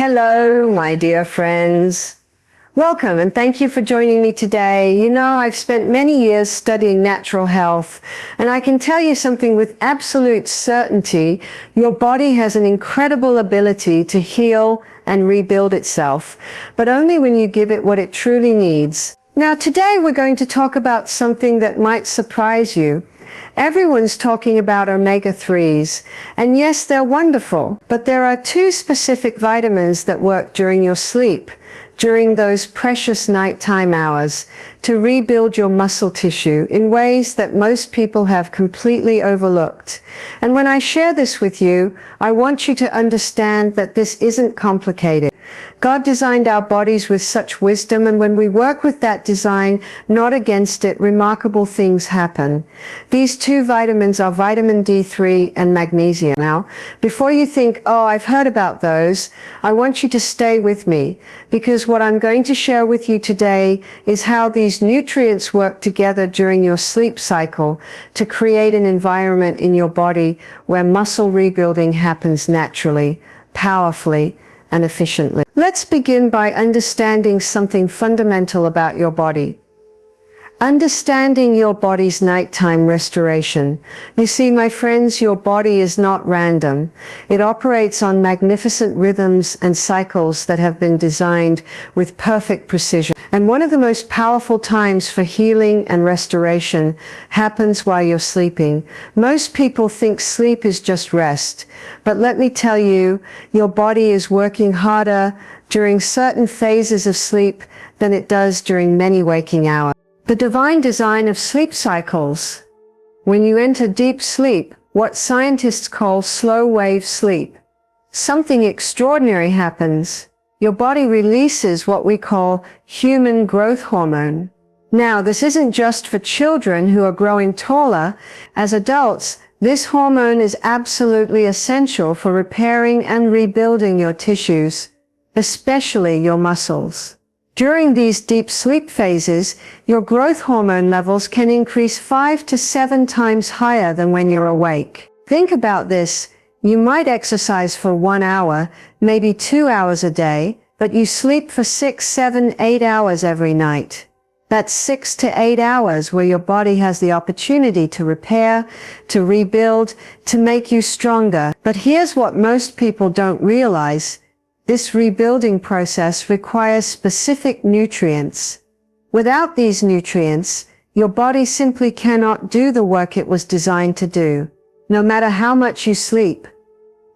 Hello, my dear friends. Welcome and thank you for joining me today. You know, I've spent many years studying natural health, and I can tell you something with absolute certainty. Your body has an incredible ability to heal and rebuild itself, but only when you give it what it truly needs. Now, today we're going to talk about something that might surprise you. Everyone's talking about omega-3s, and yes, they're wonderful, but there are two specific vitamins that work during your sleep, during those precious nighttime hours, to rebuild your muscle tissue in ways that most people have completely overlooked. And when I share this with you, I want you to understand that this isn't complicated. God designed our bodies with such wisdom, and when we work with that design, not against it, remarkable things happen. These two vitamins are vitamin D3 and magnesium. Now, before you think, oh, I've heard about those, I want you to stay with me, because what I'm going to share with you today is how these nutrients work together during your sleep cycle to create an environment in your body where muscle rebuilding happens naturally, powerfully, and efficiently. Let's begin by understanding something fundamental about your body. Understanding your body's nighttime restoration. You see, my friends, your body is not random. It operates on magnificent rhythms and cycles that have been designed with perfect precision. And one of the most powerful times for healing and restoration happens while you're sleeping. Most people think sleep is just rest, but let me tell you, your body is working harder during certain phases of sleep than it does during many waking hours. The divine design of sleep cycles. When you enter deep sleep, what scientists call slow wave sleep, something extraordinary happens. Your body releases what we call human growth hormone. Now, this isn't just for children who are growing taller. As adults, this hormone is absolutely essential for repairing and rebuilding your tissues, especially your muscles. During these deep sleep phases, your growth hormone levels can increase 5 to 7 times higher than when you're awake. Think about this. You might exercise for 1 hour, maybe 2 hours a day, but you sleep for 6, 7, 8 hours every night. That's 6 to 8 hours where your body has the opportunity to repair, to rebuild, to make you stronger. But here's what most people don't realize. This rebuilding process requires specific nutrients. Without these nutrients, your body simply cannot do the work it was designed to do, no matter how much you sleep.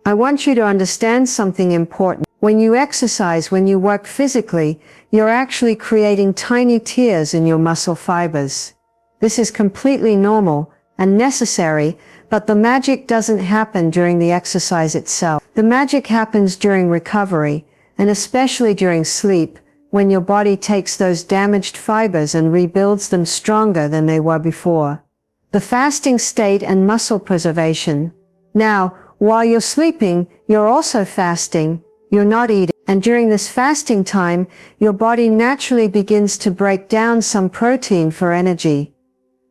I want you to understand something important. When you exercise, when you work physically, you're actually creating tiny tears in your muscle fibers. This is completely normal and necessary, but the magic doesn't happen during the exercise itself. The magic happens during recovery, and especially during sleep, when your body takes those damaged fibers and rebuilds them stronger than they were before. The fasting state and muscle preservation. Now, while you're sleeping, you're also fasting. You're not eating. And during this fasting time, your body naturally begins to break down some protein for energy.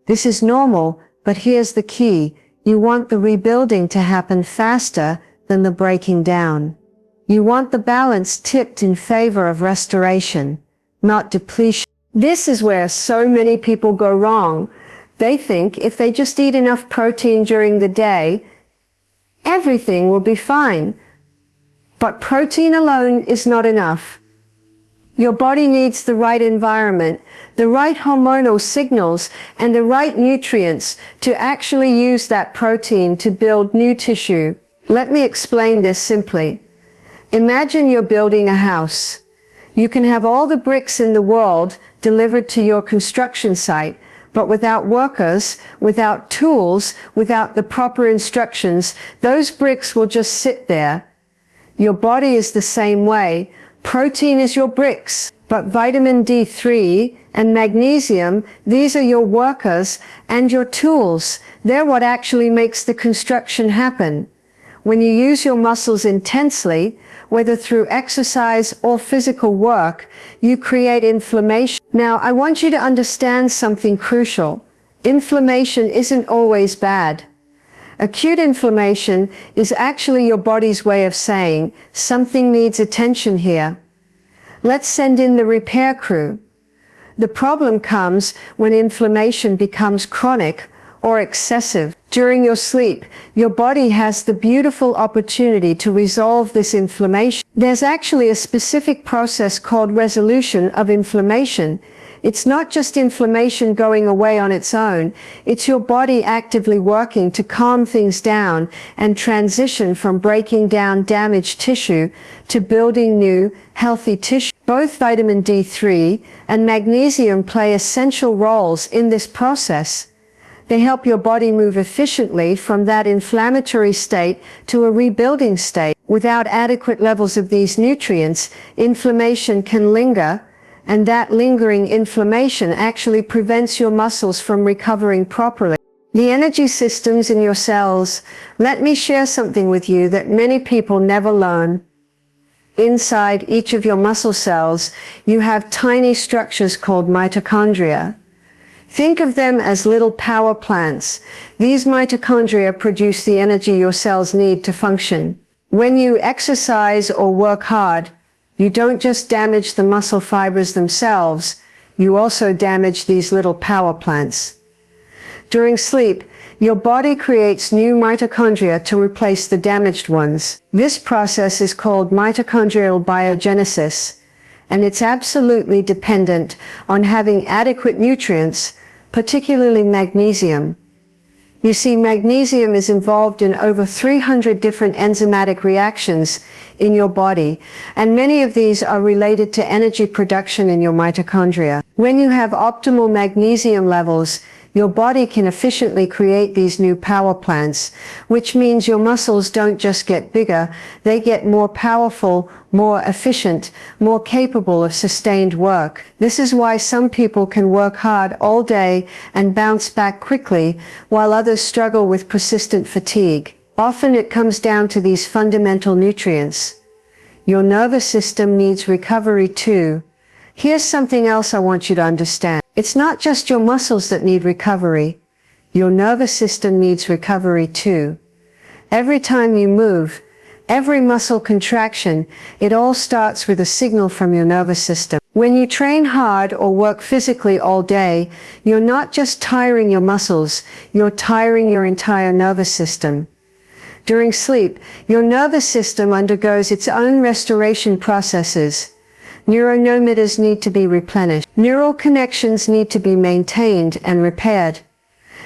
This is normal, but here's the key. You want the rebuilding to happen faster than the breaking down. You want the balance tipped in favor of restoration, not depletion. This is where so many people go wrong. They think if they just eat enough protein during the day, everything will be fine. But protein alone is not enough. Your body needs the right environment, the right hormonal signals, and the right nutrients to actually use that protein to build new tissue. Let me explain this simply. Imagine you're building a house. You can have all the bricks in the world delivered to your construction site, but without workers, without tools, without the proper instructions, those bricks will just sit there. Your body is the same way. Protein is your bricks, but vitamin D3 and magnesium, these are your workers and your tools. They're what actually makes the construction happen. When you use your muscles intensely, whether through exercise or physical work, you create inflammation. Now, I want you to understand something crucial. Inflammation isn't always bad. Acute inflammation is actually your body's way of saying, something needs attention here. Let's send in the repair crew. The problem comes when inflammation becomes chronic or excessive. During your sleep, your body has the beautiful opportunity to resolve this inflammation. There's actually a specific process called resolution of inflammation. It's not just inflammation going away on its own, it's your body actively working to calm things down and transition from breaking down damaged tissue to building new, healthy tissue. Both vitamin D3 and magnesium play essential roles in this process. They help your body move efficiently from that inflammatory state to a rebuilding state. Without adequate levels of these nutrients, inflammation can linger, and that lingering inflammation actually prevents your muscles from recovering properly. The energy systems in your cells. Let me share something with you that many people never learn. Inside each of your muscle cells, you have tiny structures called mitochondria. Think of them as little power plants. These mitochondria produce the energy your cells need to function. When you exercise or work hard, you don't just damage the muscle fibers themselves, you also damage these little power plants. During sleep, your body creates new mitochondria to replace the damaged ones. This process is called mitochondrial biogenesis, and it's absolutely dependent on having adequate nutrients, particularly magnesium. You see, magnesium is involved in over 300 different enzymatic reactions in your body, and many of these are related to energy production in your mitochondria. When you have optimal magnesium levels, your body can efficiently create these new power plants, which means your muscles don't just get bigger, they get more powerful, more efficient, more capable of sustained work. This is why some people can work hard all day and bounce back quickly, while others struggle with persistent fatigue. Often it comes down to these fundamental nutrients. Your nervous system needs recovery too. Here's something else I want you to understand. It's not just your muscles that need recovery. Your nervous system needs recovery too. Every time you move, every muscle contraction, it all starts with a signal from your nervous system. When you train hard or work physically all day, you're not just tiring your muscles, you're tiring your entire nervous system. During sleep, your nervous system undergoes its own restoration processes. Neurotransmitters need to be replenished. Neural connections need to be maintained and repaired.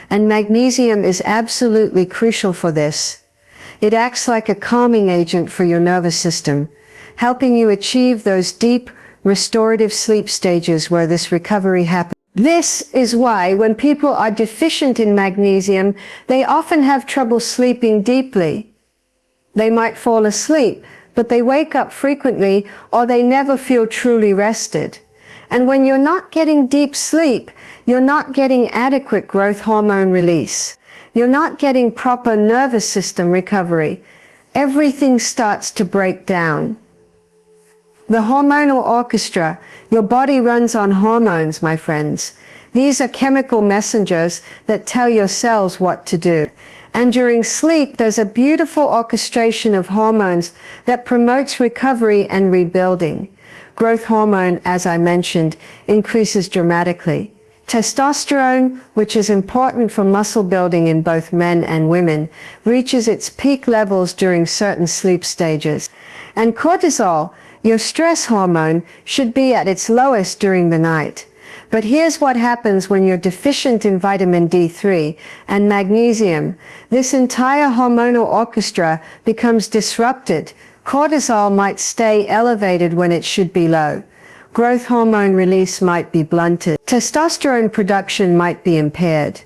And magnesium is absolutely crucial for this. It acts like a calming agent for your nervous system, helping you achieve those deep, restorative sleep stages where this recovery happens. This is why when people are deficient in magnesium, they often have trouble sleeping deeply. They might fall asleep, but they wake up frequently, or they never feel truly rested. And when you're not getting deep sleep, you're not getting adequate growth hormone release. You're not getting proper nervous system recovery. Everything starts to break down. The hormonal orchestra. Your body runs on hormones, my friends. These are chemical messengers that tell your cells what to do. And during sleep, there's a beautiful orchestration of hormones that promotes recovery and rebuilding. Growth hormone, as I mentioned, increases dramatically. Testosterone, which is important for muscle building in both men and women, reaches its peak levels during certain sleep stages. And cortisol, your stress hormone, should be at its lowest during the night. But here's what happens when you're deficient in vitamin D3 and magnesium. This entire hormonal orchestra becomes disrupted. Cortisol might stay elevated when it should be low. Growth hormone release might be blunted. Testosterone production might be impaired.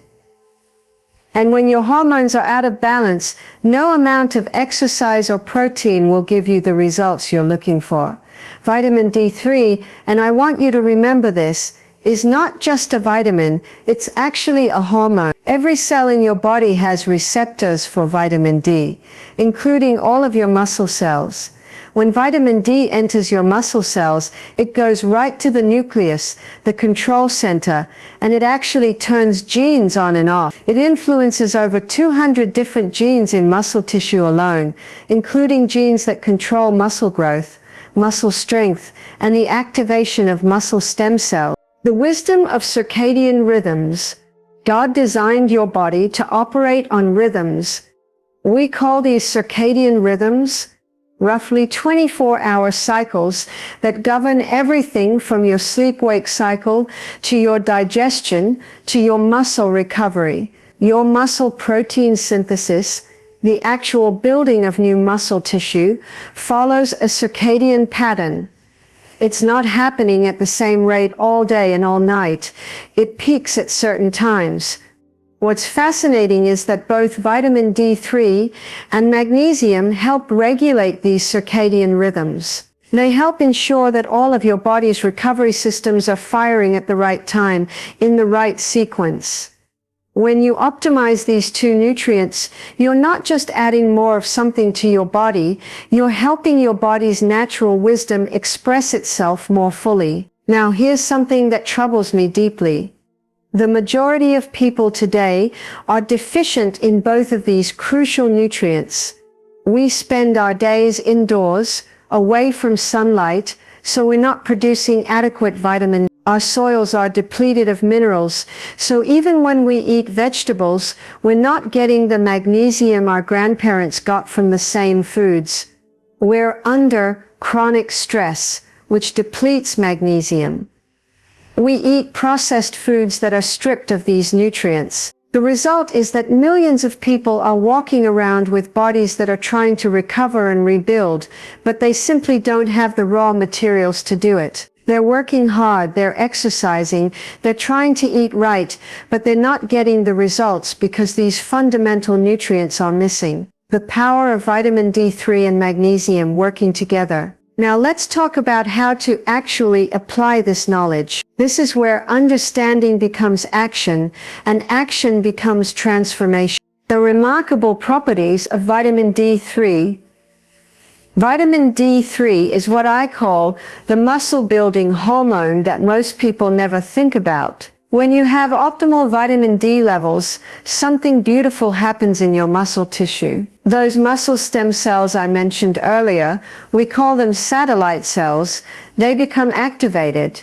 And when your hormones are out of balance, no amount of exercise or protein will give you the results you're looking for. Vitamin D3, and I want you to remember this, is not just a vitamin, it's actually a hormone. Every cell in your body has receptors for vitamin D, including all of your muscle cells. When vitamin D enters your muscle cells, it goes right to the nucleus, the control center, and it actually turns genes on and off. It influences over 200 different genes in muscle tissue alone, including genes that control muscle growth, muscle strength, and the activation of muscle stem cells. The wisdom of circadian rhythms. God designed your body to operate on rhythms. We call these circadian rhythms roughly 24-hour cycles that govern everything from your sleep-wake cycle to your digestion to your muscle recovery, your muscle protein synthesis. The actual building of new muscle tissue follows a circadian pattern. It's not happening at the same rate all day and all night. It peaks at certain times. What's fascinating is that both vitamin D3 and magnesium help regulate these circadian rhythms. They help ensure that all of your body's recovery systems are firing at the right time, in the right sequence. When you optimize these two nutrients, you're not just adding more of something to your body, you're helping your body's natural wisdom express itself more fully. Now, here's something that troubles me deeply. The majority of people today are deficient in both of these crucial nutrients. We spend our days indoors, away from sunlight, so we're not producing adequate vitamin. Our soils are depleted of minerals, so even when we eat vegetables, we're not getting the magnesium our grandparents got from the same foods. We're under chronic stress, which depletes magnesium. We eat processed foods that are stripped of these nutrients. The result is that millions of people are walking around with bodies that are trying to recover and rebuild, but they simply don't have the raw materials to do it. They're working hard, they're exercising, they're trying to eat right, but they're not getting the results because these fundamental nutrients are missing. The power of vitamin D3 and magnesium working together. Now let's talk about how to actually apply this knowledge. This is where understanding becomes action, and action becomes transformation. The remarkable properties of vitamin D3. Vitamin D3 is what I call the muscle-building hormone that most people never think about. When you have optimal vitamin D levels, something beautiful happens in your muscle tissue. Those muscle stem cells I mentioned earlier, we call them satellite cells, they become activated.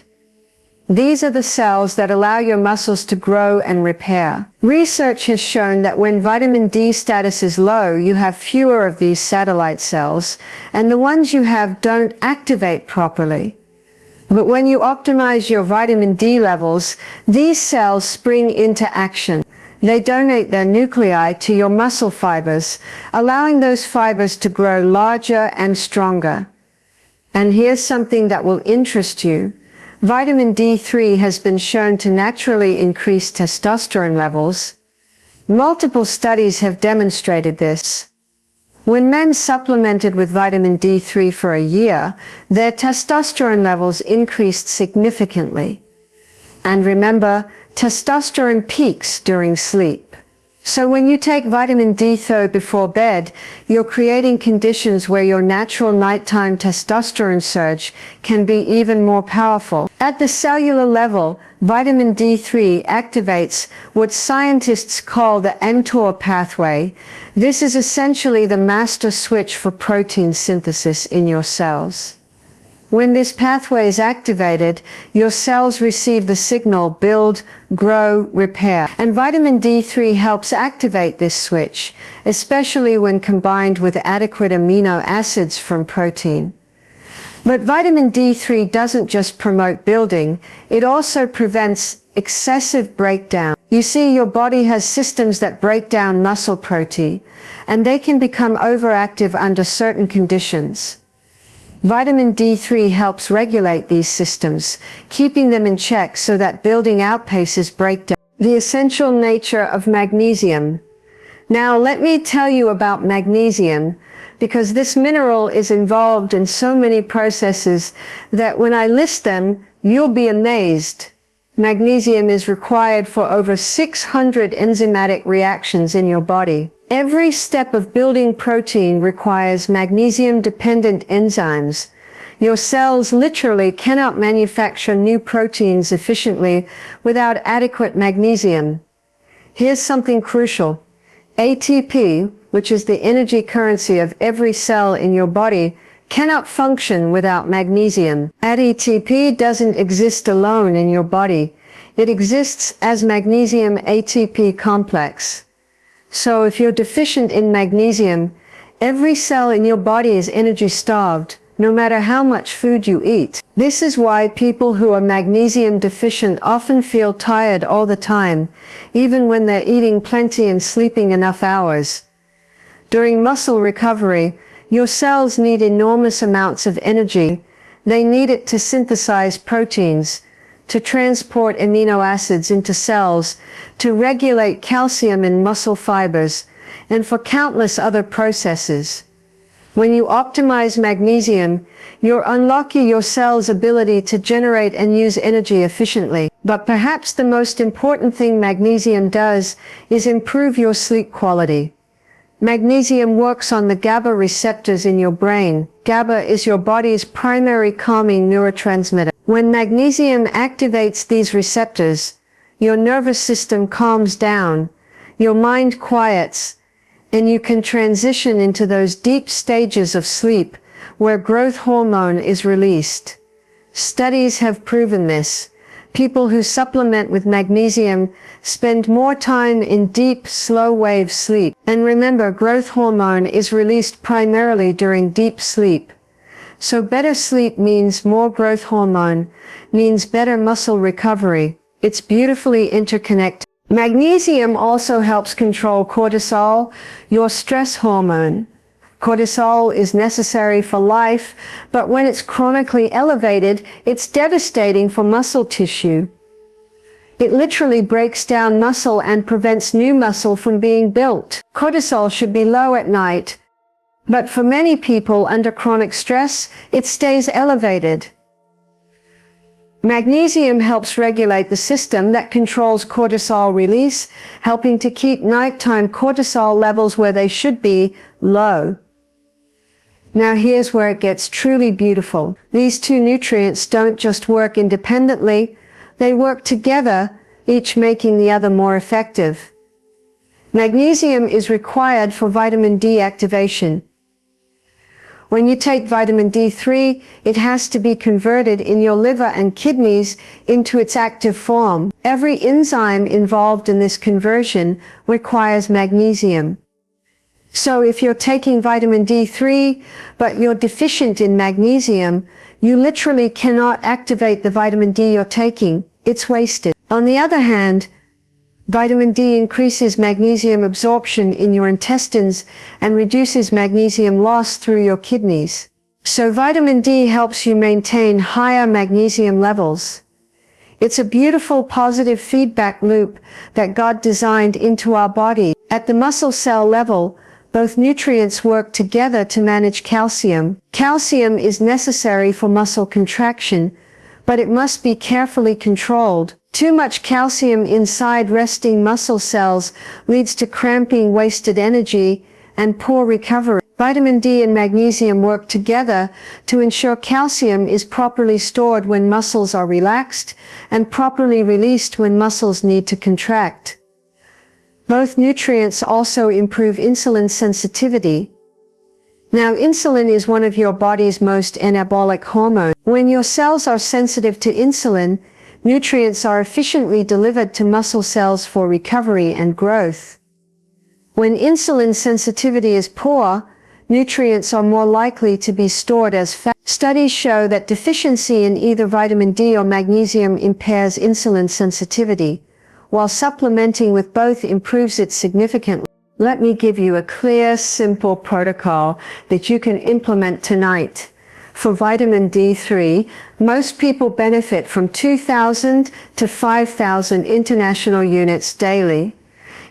These are the cells that allow your muscles to grow and repair. Research has shown that when vitamin D status is low, you have fewer of these satellite cells, and the ones you have don't activate properly. But when you optimize your vitamin D levels, these cells spring into action. They donate their nuclei to your muscle fibers, allowing those fibers to grow larger and stronger. And here's something that will interest you. Vitamin D3 has been shown to naturally increase testosterone levels. Multiple studies have demonstrated this. When men supplemented with vitamin D3 for a year, their testosterone levels increased significantly. And remember, testosterone peaks during sleep. So when you take vitamin D3 before bed, you're creating conditions where your natural nighttime testosterone surge can be even more powerful. At the cellular level, vitamin D3 activates what scientists call the mTOR pathway. This is essentially the master switch for protein synthesis in your cells. When this pathway is activated, your cells receive the signal build, grow, repair. And vitamin D3 helps activate this switch, especially when combined with adequate amino acids from protein. But vitamin D3 doesn't just promote building, it also prevents excessive breakdown. You see, your body has systems that break down muscle protein, and they can become overactive under certain conditions. Vitamin D3 helps regulate these systems, keeping them in check so that building outpaces breakdown. The essential nature of magnesium. Now let me tell you about magnesium, because this mineral is involved in so many processes that when I list them, you'll be amazed. Magnesium is required for over 600 enzymatic reactions in your body. Every step of building protein requires magnesium-dependent enzymes. Your cells literally cannot manufacture new proteins efficiently without adequate magnesium. Here's something crucial. ATP, which is the energy currency of every cell in your body, cannot function without magnesium. ATP doesn't exist alone in your body. It exists as magnesium ATP complex. So if you're deficient in magnesium, every cell in your body is energy starved, no matter how much food you eat. This is why people who are magnesium deficient often feel tired all the time, even when they're eating plenty and sleeping enough hours. During muscle recovery, your cells need enormous amounts of energy. They need it to synthesize proteins, to transport amino acids into cells, to regulate calcium in muscle fibers, and for countless other processes. When you optimize magnesium, you're unlocking your cell's ability to generate and use energy efficiently. But perhaps the most important thing magnesium does is improve your sleep quality. Magnesium works on the GABA receptors in your brain. GABA is your body's primary calming neurotransmitter. When magnesium activates these receptors, your nervous system calms down, your mind quiets, and you can transition into those deep stages of sleep where growth hormone is released. Studies have proven this. People who supplement with magnesium spend more time in deep, slow-wave sleep. And remember, growth hormone is released primarily during deep sleep. So better sleep means more growth hormone, means better muscle recovery. It's beautifully interconnected. Magnesium also helps control cortisol, your stress hormone. Cortisol is necessary for life, but when it's chronically elevated, it's devastating for muscle tissue. It literally breaks down muscle and prevents new muscle from being built. Cortisol should be low at night, but for many people under chronic stress, it stays elevated. Magnesium helps regulate the system that controls cortisol release, helping to keep nighttime cortisol levels where they should be, low. Now here's where it gets truly beautiful. These two nutrients don't just work independently, they work together, each making the other more effective. Magnesium is required for vitamin D activation. When you take vitamin D3, it has to be converted in your liver and kidneys into its active form. Every enzyme involved in this conversion requires magnesium. So if you're taking vitamin D3, but you're deficient in magnesium, you literally cannot activate the vitamin D you're taking. It's wasted. On the other hand, vitamin D increases magnesium absorption in your intestines and reduces magnesium loss through your kidneys. So vitamin D helps you maintain higher magnesium levels. It's a beautiful positive feedback loop that God designed into our body. At the muscle cell level, both nutrients work together to manage calcium. Calcium is necessary for muscle contraction, but it must be carefully controlled. Too much calcium inside resting muscle cells leads to cramping, wasted energy, and poor recovery. Vitamin D and magnesium work together to ensure calcium is properly stored when muscles are relaxed and properly released when muscles need to contract. Both nutrients also improve insulin sensitivity. Now, insulin is one of your body's most anabolic hormones. When your cells are sensitive to insulin, nutrients are efficiently delivered to muscle cells for recovery and growth. When insulin sensitivity is poor, nutrients are more likely to be stored as fat. Studies show that deficiency in either vitamin D or magnesium impairs insulin sensitivity, while supplementing with both improves it significantly. Let me give you a clear, simple protocol that you can implement tonight. For vitamin D3, most people benefit from 2,000 to 5,000 international units daily.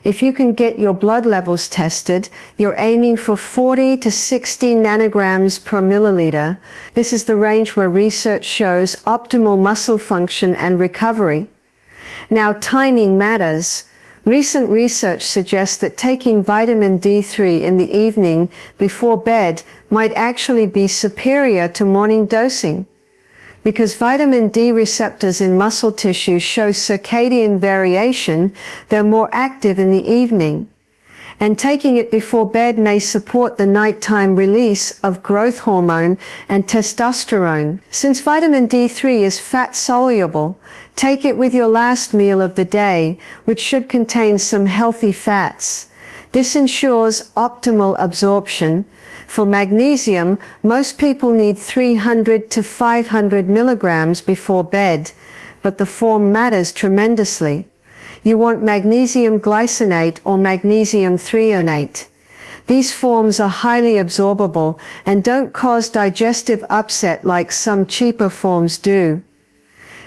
If you can get your blood levels tested, you're aiming for 40 to 60 nanograms per milliliter. This is the range where research shows optimal muscle function and recovery. Now, timing matters. Recent research suggests that taking vitamin D3 in the evening before bed might actually be superior to morning dosing. Because vitamin D receptors in muscle tissue show circadian variation, they're more active in the evening. And taking it before bed may support the nighttime release of growth hormone and testosterone. Since vitamin D3 is fat soluble, take it with your last meal of the day, which should contain some healthy fats. This ensures optimal absorption. For magnesium, most people need 300 to 500 milligrams before bed, but the form matters tremendously. You want magnesium glycinate or magnesium threonate. These forms are highly absorbable and don't cause digestive upset like some cheaper forms do.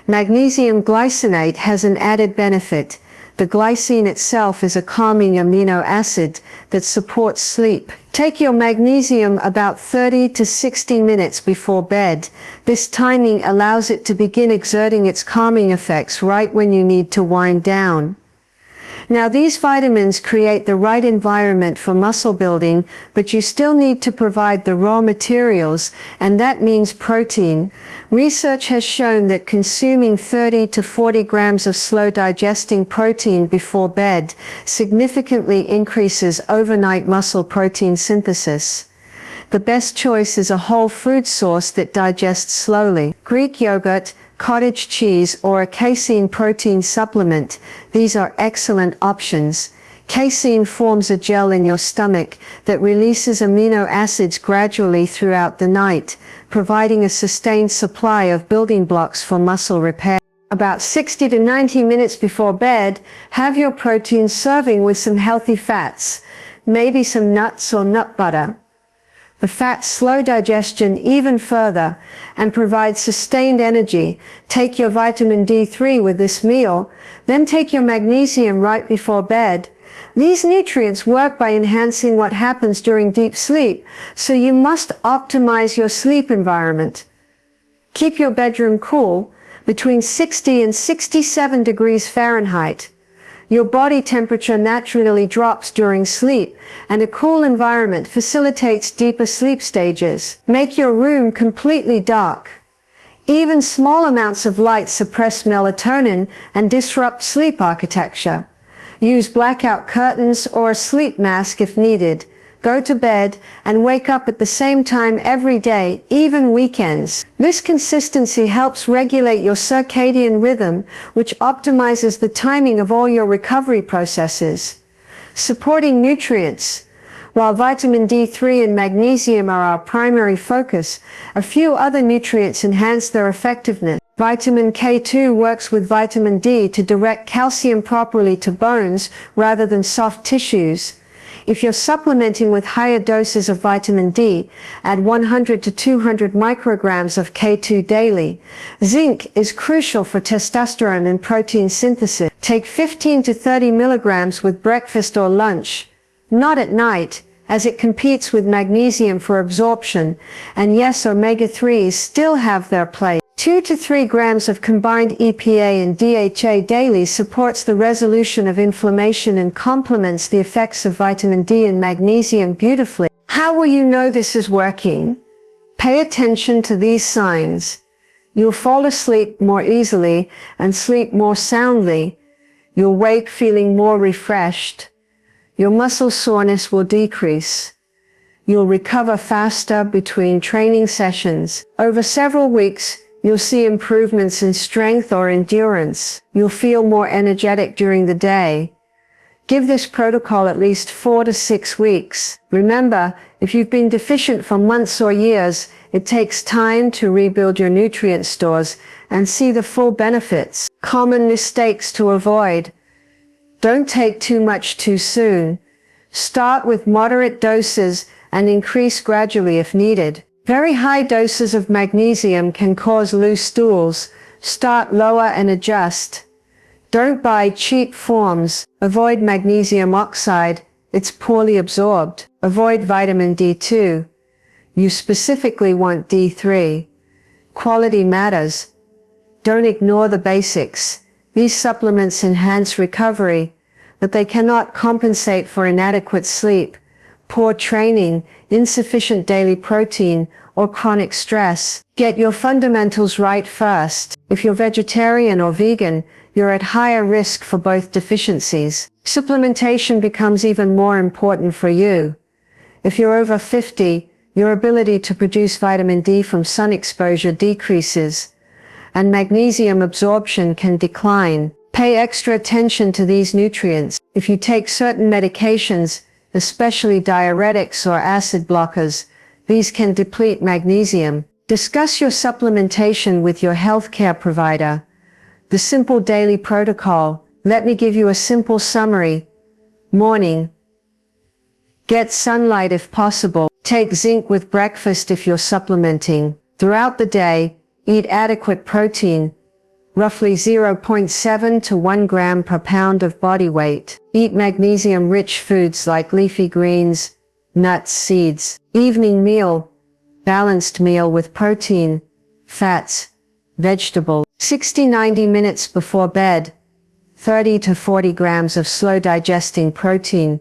Magnesium glycinate has an added benefit. The glycine itself is a calming amino acid that supports sleep. Take your magnesium about 30 to 60 minutes before bed. This timing allows it to begin exerting its calming effects right when you need to wind down. Now, these vitamins create the right environment for muscle building, but you still need to provide the raw materials, and that means protein. Research has shown that consuming 30 to 40 grams of slow-digesting protein before bed significantly increases overnight muscle protein synthesis. The best choice is a whole food source that digests slowly. Greek yogurt, cottage cheese, or a casein protein supplement. These are excellent options. Casein forms a gel in your stomach that releases amino acids gradually throughout the night, providing a sustained supply of building blocks for muscle repair. About 60 to 90 minutes before bed, have your protein serving with some healthy fats, maybe some nuts or nut butter. The fats slow digestion even further and provide sustained energy. Take your vitamin D3 with this meal, then take your magnesium right before bed. These nutrients work by enhancing what happens during deep sleep, so you must optimize your sleep environment. Keep your bedroom cool, between 60 and 67 degrees Fahrenheit. Your body temperature naturally drops during sleep, and a cool environment facilitates deeper sleep stages. Make your room completely dark. Even small amounts of light suppress melatonin and disrupt sleep architecture. Use blackout curtains or a sleep mask if needed. Go to bed and wake up at the same time every day, even weekends. This consistency helps regulate your circadian rhythm, which optimizes the timing of all your recovery processes. Supporting nutrients. While vitamin D3 and magnesium are our primary focus, a few other nutrients enhance their effectiveness. Vitamin K2 works with vitamin D to direct calcium properly to bones rather than soft tissues. If you're supplementing with higher doses of vitamin D, add 100 to 200 micrograms of K2 daily. Zinc is crucial for testosterone and protein synthesis. Take 15 to 30 milligrams with breakfast or lunch, not at night, as it competes with magnesium for absorption. And yes, omega-3s still have their place. 2 to 3 grams of combined EPA and DHA daily supports the resolution of inflammation and complements the effects of vitamin D and magnesium beautifully. How will you know this is working? Pay attention to these signs. You'll fall asleep more easily and sleep more soundly. You'll wake feeling more refreshed. Your muscle soreness will decrease. You'll recover faster between training sessions. Over several weeks, you'll see improvements in strength or endurance. You'll feel more energetic during the day. Give this protocol at least 4 to 6 weeks. Remember, if you've been deficient for months or years, it takes time to rebuild your nutrient stores and see the full benefits. Common mistakes to avoid. Don't take too much too soon. Start with moderate doses and increase gradually if needed. Very high doses of magnesium can cause loose stools. Start lower and adjust. Don't buy cheap forms. Avoid magnesium oxide. It's poorly absorbed. Avoid vitamin D2. You specifically want D3. Quality matters. Don't ignore the basics. These supplements enhance recovery, but they cannot compensate for inadequate sleep, poor training, insufficient daily protein, or chronic stress. Get your fundamentals right first. If you're vegetarian or vegan, you're at higher risk for both deficiencies. Supplementation becomes even more important for you. If you're over 50, your ability to produce vitamin D from sun exposure decreases, and magnesium absorption can decline. Pay extra attention to these nutrients. If you take certain medications, especially diuretics or acid blockers, these can deplete magnesium. Discuss your supplementation with your healthcare provider. The simple daily protocol. Let me give you a simple summary. Morning. Get sunlight if possible. Take zinc with breakfast if you're supplementing. Throughout the day, eat adequate protein, roughly 0.7 to 1 gram per pound of body weight. Eat magnesium-rich foods like leafy greens, nuts, seeds. Evening meal, balanced meal with protein, fats, vegetables. 60-90 minutes before bed, 30 to 40 grams of slow-digesting protein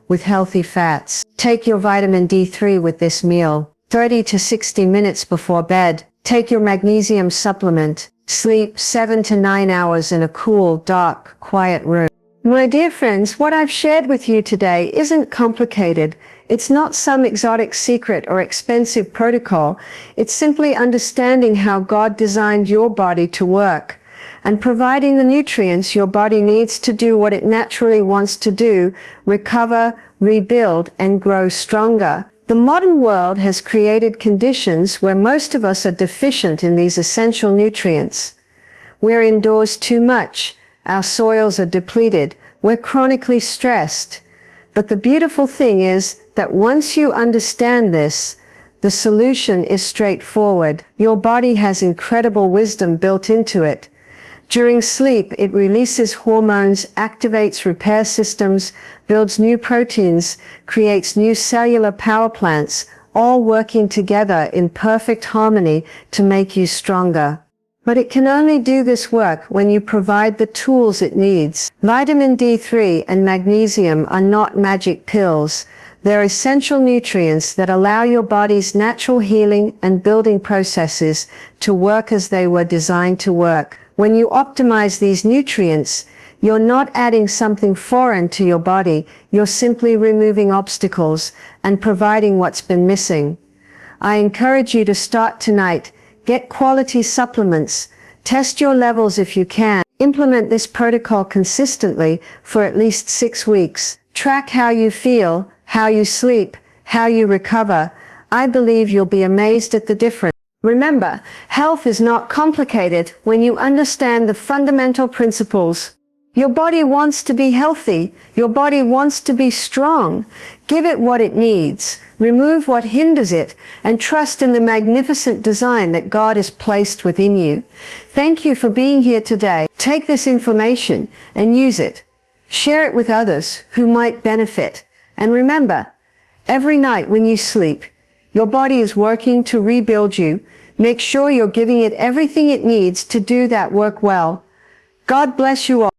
with healthy fats. Take your vitamin D3 with this meal. 30 to 60 minutes before bed, take your magnesium supplement. Sleep 7 to 9 hours in a cool, dark, quiet room. My dear friends, what I've shared with you today isn't complicated. It's not some exotic secret or expensive protocol. It's simply understanding how God designed your body to work and providing the nutrients your body needs to do what it naturally wants to do, recover, rebuild, and grow stronger. The modern world has created conditions where most of us are deficient in these essential nutrients. We're indoors too much. Our soils are depleted. We're chronically stressed. But the beautiful thing is that once you understand this, the solution is straightforward. Your body has incredible wisdom built into it. During sleep, it releases hormones, activates repair systems, builds new proteins, creates new cellular power plants, all working together in perfect harmony to make you stronger. But it can only do this work when you provide the tools it needs. Vitamin D3 and magnesium are not magic pills. They're essential nutrients that allow your body's natural healing and building processes to work as they were designed to work. When you optimize these nutrients, you're not adding something foreign to your body. You're simply removing obstacles and providing what's been missing. I encourage you to start tonight. Get quality supplements. Test your levels if you can. Implement this protocol consistently for at least 6 weeks. Track how you feel, how you sleep, how you recover. I believe you'll be amazed at the difference. Remember, health is not complicated when you understand the fundamental principles. Your body wants to be healthy. Your body wants to be strong. Give it what it needs. Remove what hinders it, and trust in the magnificent design that God has placed within you. Thank you for being here today. Take this information and use it. Share it with others who might benefit. And remember, every night when you sleep, your body is working to rebuild you. Make sure you're giving it everything it needs to do that work well. God bless you all.